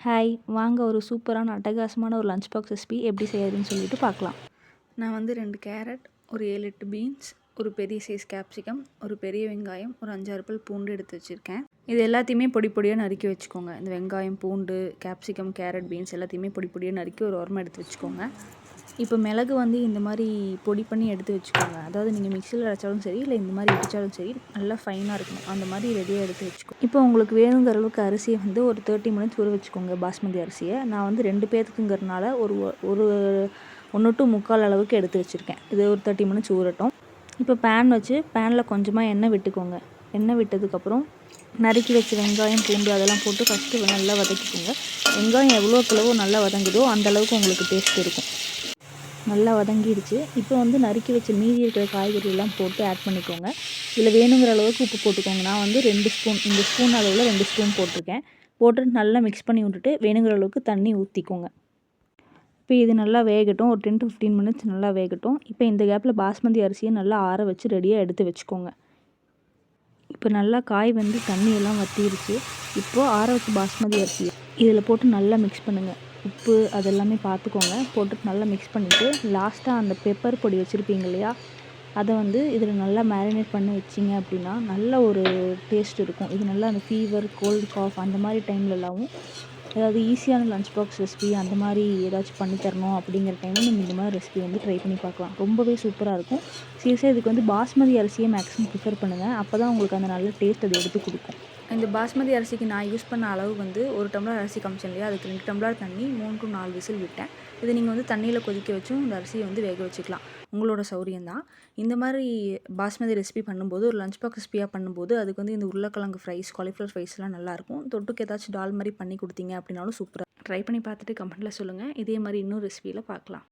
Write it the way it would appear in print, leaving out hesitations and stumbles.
Hi, வாங்க ஒரு சூப்பரான அட்டகாசமான ஒரு லஞ்ச் பாக்ஸ் ரெசிபி எப்படி செய்யறதுன்னு சொல்லிட்டு பார்க்கலாம். நான் வந்து 2 கேரட், ஒரு 7, 8 பீன்ஸ், ஒரு பெரிய சைஸ் கேப்சிகம், ஒரு பெரிய வெங்காயம், ஒரு 5, 6 பல் பூண்டு எடுத்து வச்சுருக்கேன். இது எல்லாத்தையுமே பொடி பொடியாக நறுக்கி வச்சுக்கோங்க. இந்த வெங்காயம், பூண்டு, கேப்சிகம், கேரட், பீன்ஸ் எல்லாத்தையுமே பொடி பொடியாக நறுக்கி ஒரு ஓரமாக எடுத்து வச்சுக்கோங்க. இப்போ மிளகு வந்து இந்த மாதிரி பொடி பண்ணி எடுத்து வச்சுக்கோங்க. அதாவது நீங்கள் மிக்சியில் அரைச்சாலும் சரி, இல்லை இந்த மாதிரி இடித்தாலும் சரி, நல்லா ஃபைனாக இருக்கணும். அந்த மாதிரி ரெடியாக எடுத்து வச்சுக்கோங்க. இப்போ உங்களுக்கு வேணுங்கிற அளவுக்கு அரிசியை வந்து ஒரு 30 மினிட்ஸ் ஊற வச்சுக்கோங்க. பாஸ்மதி அரிசியை நான் வந்து 2 பேர்த்துக்குங்கிறதுனால ஒரு 1 to 3/4 அளவுக்கு எடுத்து வச்சுருக்கேன். இது ஒரு 30 மினிட்ஸ் ஊறட்டும். இப்போ பேன் வச்சு பேனில் கொஞ்சமாக எண்ணெய் விட்டுக்கோங்க. எண்ணெய் விட்டதுக்கப்புறம் நறுக்கி வச்ச வெங்காயம், பூண்டு அதெல்லாம் போட்டு ஃபஸ்ட்டு நல்லா வதக்கிக்கோங்க. வெங்காயம் எவ்வளோ கிலோ நல்லா வதங்குதோ அந்தளவுக்கு உங்களுக்கு டேஸ்ட் இருக்கும். நல்லா வதங்கிடுச்சு. இப்போ வந்து நறுக்கி வச்ச மீதி இருக்கிற காய்கறியெல்லாம் போட்டு ஆட் பண்ணிக்கோங்க. இதில் வேணுங்கிற அளவுக்கு உப்பு போட்டுக்கோங்க. நான் வந்து 2 ஸ்பூன், இந்த ஸ்பூன் அளவில் 2 ஸ்பூன் போட்டிருக்கேன். போட்டுட்டு நல்லா மிக்ஸ் பண்ணி விட்டுட்டு வேணுங்கிற அளவுக்கு தண்ணி ஊற்றிக்கோங்க. இப்போ இது நல்லா வேகட்டும். ஒரு 10 to 15 மினிட்ஸ் நல்லா வேகட்டும். இப்போ இந்த கேப்பில் பாஸ்மதி அரிசியை நல்லா ஆற வச்சு ரெடியாக எடுத்து வச்சுக்கோங்க. இப்போ நல்லா காய் வந்து தண்ணியெல்லாம் வற்றிடுச்சு. இப்போது ஆற வச்ச பாஸ்மதி அரிசி இதில் போட்டு நல்லா மிக்ஸ் பண்ணுங்கள். உப்பு அதெல்லாமே பார்த்துக்கோங்க. போட்டுட்டு நல்லா மிக்ஸ் பண்ணிவிட்டு லாஸ்ட்டாக அந்த பெப்பர் பொடி வச்சுருப்பீங்க இல்லையா, அதை வந்து இதில் நல்லா மேரினேட் பண்ணி வச்சிங்க அப்படின்னா நல்ல ஒரு டேஸ்ட் இருக்கும். இது நல்லா அந்த ஃபீவர், கோல்டு, காஃப் அந்த மாதிரி டைம்லலாம் ஏதாவது ஈஸியான லஞ்ச் பாக்ஸ் ரெசிபி அந்த மாதிரி ஏதாச்சும் பண்ணி தரணும் அப்படிங்கிற டைமில் நீங்கள் இந்த மாதிரி ரெசிபி வந்து ட்ரை பண்ணி பார்க்கலாம். ரொம்பவே சூப்பராக இருக்கும். சீரியஸாக இதுக்கு வந்து பாஸ்மதி அரிசியை மேக்ஸிமம் ப்ரிஃபர் பண்ணுங்கள். அப்போ தான் உங்களுக்கு அந்த நல்ல டேஸ்ட் அது எடுத்து கொடுக்கும். இந்த பாஸ்மதி அரிசிக்கு நான் யூஸ் பண்ண அளவு வந்து 1 டம்ளர் அரிசி காமிச்சேன் இல்லையா, அதுக்கு 2 டம்ளர் தண்ணி, 3 to 4 விசில் விட்டேன். இது நீங்கள் வந்து தண்ணியில் கொதிக்க வச்சும் இந்த அரிசியை வந்து வேக வச்சுக்கலாம். உங்களோட சௌரியம் தான். இந்த மாதிரி பாஸ்மதி ரெசிபி பண்ணும்போது ஒரு லஞ்ச் பாக்ஸ் ரெசிபியாக பண்ணும்போது அதுக்கு வந்து இந்த உருளைக்கிழங்கு ஃப்ரைஸ், காலிஃப்ளவர் ஃப்ரைஸ்லாம் நல்லாயிருக்கும். தொட்டுக்கு ஏதாச்சும் டால் மாதிரி பண்ணி கொடுத்தீங்க அப்படின்னாலும் சூப்பராக ட்ரை பண்ணி பார்த்துட்டு கமெண்ட்டில் சொல்லுங்கள். இதே மாதிரி இன்னும் ரெசிபியில் பார்க்கலாம்.